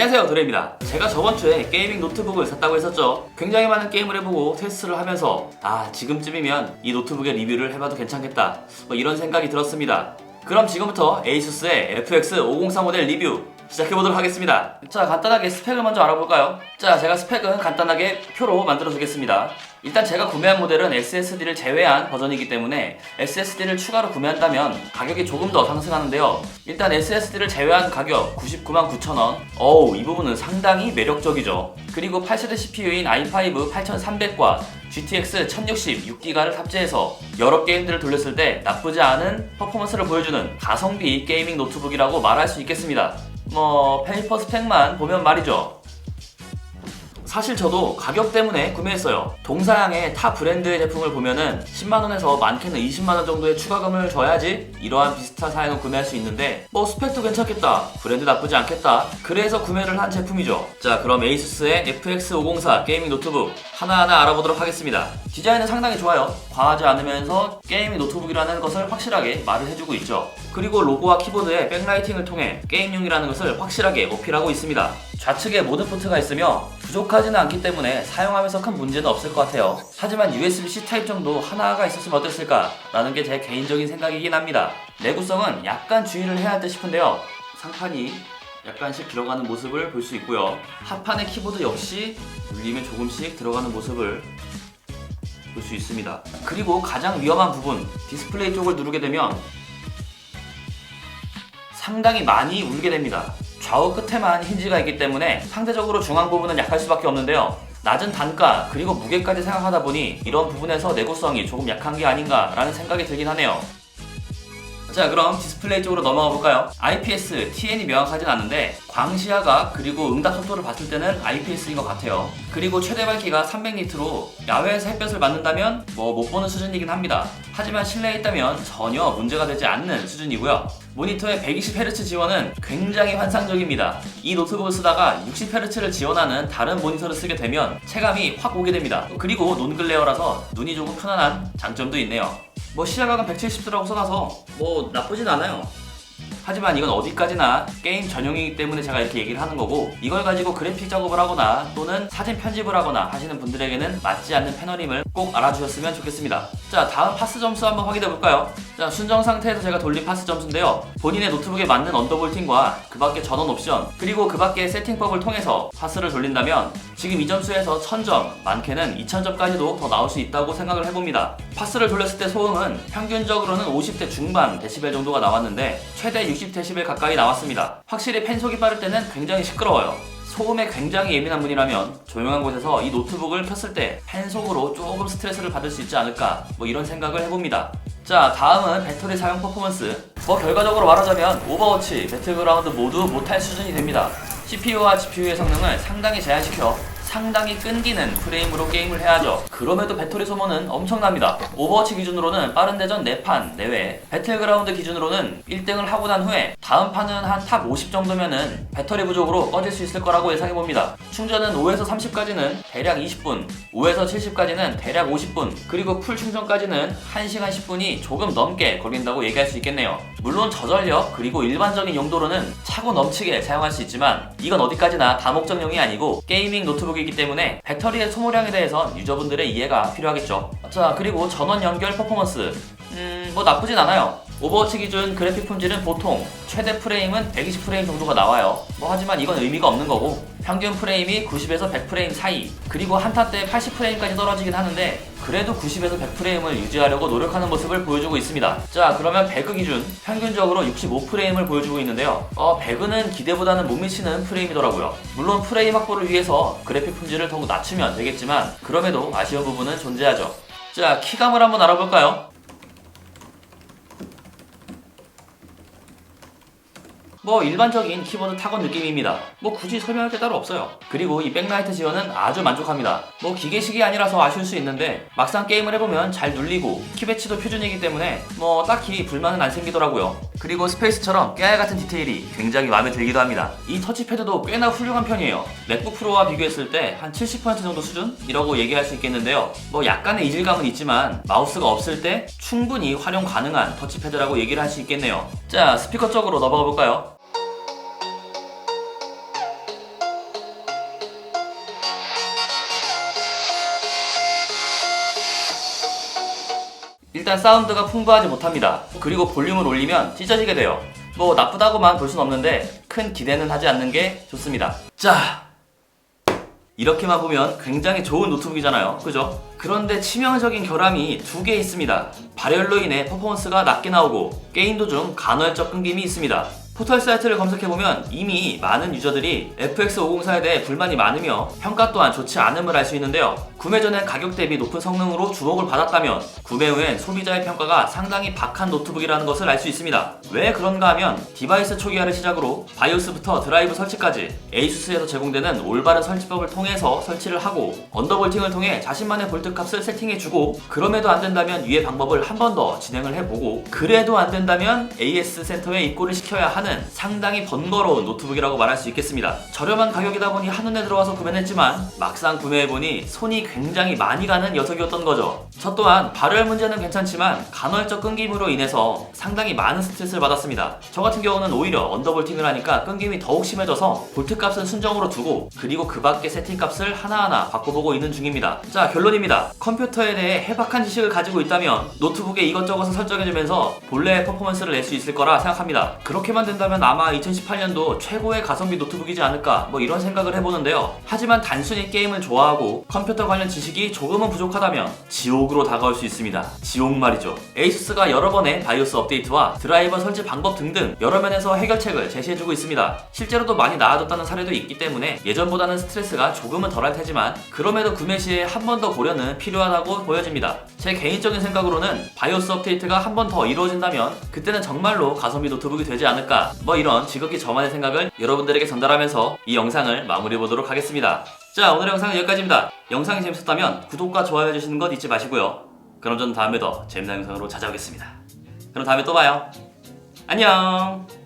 안녕하세요, 도레입니다. 제가 저번주에 게이밍 노트북을 샀다고 했었죠. 굉장히 많은 게임을 해보고 테스트를 하면서 지금쯤이면 이 노트북의 리뷰를 해봐도 괜찮겠다, 이런 생각이 들었습니다. 그럼 지금부터 에이수스의 FX504 모델 리뷰 시작해보도록 하겠습니다. 자, 간단하게 스펙을 먼저 알아볼까요? 자, 제가 스펙은 간단하게 표로 만들어 주겠습니다. 일단 제가 구매한 모델은 SSD를 제외한 버전이기 때문에 SSD를 추가로 구매한다면 가격이 조금 더 상승하는데요. 일단 SSD를 제외한 가격 999,000원. 어우, 이 부분은 상당히 매력적이죠. 그리고 8세대 CPU인 i5 8300과 GTX 1060 6기가를 탑재해서 여러 게임들을 돌렸을 때 나쁘지 않은 퍼포먼스를 보여주는 가성비 게이밍 노트북이라고 말할 수 있겠습니다. 페이퍼 스펙만 보면 말이죠. 사실 저도 가격 때문에 구매했어요. 동사양의 타 브랜드의 제품을 보면은 10만원에서 많게는 20만원 정도의 추가금을 줘야지 이러한 비슷한 사양을 구매할 수 있는데 스펙도 괜찮겠다, 브랜드 나쁘지 않겠다, 그래서 구매를 한 제품이죠. 자, 그럼 에이수스의 FX504 게이밍 노트북 하나하나 알아보도록 하겠습니다. 디자인은 상당히 좋아요. 과하지 않으면서 게이밍 노트북이라는 것을 확실하게 말을 해주고 있죠. 그리고 로고와 키보드의 백라이팅을 통해 게임용이라는 것을 확실하게 어필하고 있습니다. 좌측에 모든 포트가 있으며 부족하지는 않기 때문에 사용하면서 큰 문제는 없을 것 같아요. 하지만 USB-C 타입 정도 하나가 있었으면 어땠을까 라는 게 제 개인적인 생각이긴 합니다. 내구성은 약간 주의를 해야 할 듯 싶은데요. 상판이 약간씩 들어가는 모습을 볼 수 있고요. 하판의 키보드 역시 눌리면 조금씩 들어가는 모습을 볼 수 있습니다. 그리고 가장 위험한 부분, 디스플레이 쪽을 누르게 되면 상당히 많이 울게 됩니다. 좌우 끝에만 힌지가 있기 때문에 상대적으로 중앙 부분은 약할 수밖에 없는데요. 낮은 단가 그리고 무게까지 생각하다 보니 이런 부분에서 내구성이 조금 약한 게 아닌가 라는 생각이 들긴 하네요. 자, 그럼 디스플레이 쪽으로 넘어가 볼까요? IPS, TN이 명확하진 않은데 광시야각 그리고 응답 속도를 봤을 때는 IPS인 것 같아요. 그리고 최대 밝기가 300니트로 야외에서 햇볕을 맞는다면 못 보는 수준이긴 합니다. 하지만 실내에 있다면 전혀 문제가 되지 않는 수준이고요. 모니터의 120Hz 지원은 굉장히 환상적입니다. 이 노트북을 쓰다가 60Hz를 지원하는 다른 모니터를 쓰게 되면 체감이 확 오게 됩니다. 그리고 논글레어라서 눈이 조금 편안한 장점도 있네요. 시야각은 170도라고 써놔서 나쁘진 않아요. 하지만 이건 어디까지나 게임 전용이기 때문에 제가 이렇게 얘기를 하는 거고, 이걸 가지고 그래픽 작업을 하거나 또는 사진 편집을 하거나 하시는 분들에게는 맞지 않는 패널임을 꼭 알아주셨으면 좋겠습니다. 자, 다음 파스 점수 한번 확인해 볼까요? 자, 순정 상태에서 제가 돌린 파스 점수인데요. 본인의 노트북에 맞는 언더볼팅과 그 밖의 전원 옵션 그리고 그 밖의 세팅법을 통해서 파스를 돌린다면 지금 이 점수에서 1000점, 많게는 2000점까지도 더 나올 수 있다고 생각을 해봅니다. 파스를 돌렸을 때 소음은 평균적으로는 50대 중반 데시벨 정도가 나왔는데 최대 60데시벨 가까이 나왔습니다. 확실히 펜속이 빠를 때는 굉장히 시끄러워요. 소음에 굉장히 예민한 분이라면 조용한 곳에서 이 노트북을 켰을 때 펜속으로 조금 스트레스를 받을 수 있지 않을까, 이런 생각을 해봅니다. 자, 다음은 배터리 사용 퍼포먼스. 결과적으로 말하자면 오버워치, 배틀그라운드 모두 못할 수준이 됩니다. CPU와 GPU의 성능을 상당히 제한시켜 상당히 끊기는 프레임으로 게임을 해야죠. 그럼에도 배터리 소모는 엄청납니다. 오버워치 기준으로는 빠른 대전 4판 내외, 배틀그라운드 기준으로는 1등을 하고 난 후에 다음 판은 한 탑 50 정도면은 배터리 부족으로 꺼질 수 있을 거라고 예상해봅니다. 충전은 5에서 30까지는 대략 20분, 5에서 70까지는 대략 50분, 그리고 풀 충전까지는 1시간 10분이 조금 넘게 걸린다고 얘기할 수 있겠네요. 물론 저전력 그리고 일반적인 용도로는 차고 넘치게 사용할 수 있지만 이건 어디까지나 다목적용이 아니고 게이밍 노트북이기 때문에 배터리의 소모량에 대해선 유저분들의 이해가 필요하겠죠. 자, 그리고 전원 연결 퍼포먼스 나쁘진 않아요. 오버워치 기준 그래픽 품질은 보통 최대 프레임은 120프레임 정도가 나와요. 하지만 이건 의미가 없는 거고, 평균 프레임이 90에서 100프레임 사이, 그리고 한타 때 80프레임까지 떨어지긴 하는데 그래도 90에서 100프레임을 유지하려고 노력하는 모습을 보여주고 있습니다. 자, 그러면 배그 기준 평균적으로 65프레임을 보여주고 있는데요. 배그는 기대보다는 못 미치는 프레임이더라고요. 물론 프레임 확보를 위해서 그래픽 품질을 더욱 낮추면 되겠지만 그럼에도 아쉬운 부분은 존재하죠. 자, 키감을 한번 알아볼까요? 일반적인 키보드 타건 느낌입니다. 굳이 설명할 게 따로 없어요. 그리고 이 백라이트 지원은 아주 만족합니다. 기계식이 아니라서 아쉬울 수 있는데 막상 게임을 해보면 잘 눌리고 키배치도 표준이기 때문에 딱히 불만은 안 생기더라고요. 그리고 스페이스처럼 깨알같은 디테일이 굉장히 마음에 들기도 합니다. 이 터치패드도 꽤나 훌륭한 편이에요. 맥북 프로와 비교했을 때 한 70% 정도 수준이라고 얘기할 수 있겠는데요. 약간의 이질감은 있지만 마우스가 없을 때 충분히 활용 가능한 터치패드라고 얘기를 할 수 있겠네요. 자, 스피커 쪽으로 넘어가 볼까요? 일단 사운드가 풍부하지 못합니다. 그리고 볼륨을 올리면 찢어지게 돼요. 뭐 나쁘다고만 볼 순 없는데 큰 기대는 하지 않는 게 좋습니다. 자, 이렇게만 보면 굉장히 좋은 노트북이잖아요, 그죠? 그런데 치명적인 결함이 두 개 있습니다. 발열로 인해 퍼포먼스가 낮게 나오고 게임 도중 간헐적 끊김이 있습니다. 포털 사이트를 검색해보면 이미 많은 유저들이 FX504에 대해 불만이 많으며 평가 또한 좋지 않음을 알 수 있는데요. 구매 전에 가격 대비 높은 성능으로 주목을 받았다면 구매 후엔 소비자의 평가가 상당히 박한 노트북이라는 것을 알 수 있습니다. 왜 그런가 하면 디바이스 초기화를 시작으로 바이오스부터 드라이브 설치까지 에이수스에서 제공되는 올바른 설치법을 통해서 설치를 하고 언더볼팅을 통해 자신만의 볼트 값을 세팅해주고 그럼에도 안된다면 위의 방법을 한 번 더 진행을 해보고 그래도 안된다면 AS 센터에 입고를 시켜야 하는 상당히 번거로운 노트북이라고 말할 수 있겠습니다. 저렴한 가격이다 보니 한눈에 들어와서 구매는 했지만 막상 구매해보니 손이 굉장히 많이 가는 녀석이었던 거죠. 저 또한 발열 문제는 괜찮지만 간헐적 끊김으로 인해서 상당히 많은 스트레스를 받았습니다. 저 같은 경우는 오히려 언더볼팅을 하니까 끊김이 더욱 심해져서 볼트 값은 순정으로 두고 그리고 그 밖의 세팅 값을 하나하나 바꿔보고 있는 중입니다. 자, 결론입니다. 컴퓨터에 대해 해박한 지식을 가지고 있다면 노트북에 이것저것을 설정해주면서 본래의 퍼포먼스를 낼 수 있을 거라 생각합니다. 그렇게만 된다면 아마 2018년도 최고의 가성비 노트북이지 않을까 뭐 이런 생각을 해보는데요. 하지만 단순히 게임을 좋아하고 컴퓨터 관련 지식이 조금은 부족하다면 지옥으로 다가올 수 있습니다. 지옥 말이죠. 에이수스가 여러 번의 바이오스 업데이트와 드라이버 설치 방법 등등 여러 면에서 해결책을 제시해주고 있습니다. 실제로도 많이 나아졌다는 사례도 있기 때문에 예전보다는 스트레스가 조금은 덜할 테지만 그럼에도 구매 시에 한 번 더 고려는 필요하다고 보여집니다. 제 개인적인 생각으로는 바이오스 업데이트가 한 번 더 이루어진다면 그때는 정말로 가성비 노트북이 되지 않을까 뭐 이런 지극히 저만의 생각을 여러분들에게 전달하면서 이 영상을 마무리해 보도록 하겠습니다. 자, 오늘의 영상은 여기까지입니다. 영상이 재밌었다면 구독과 좋아요 해주시는 것 잊지 마시고요. 그럼 저는 다음에 더 재미난 영상으로 찾아오겠습니다. 그럼 다음에 또 봐요. 안녕.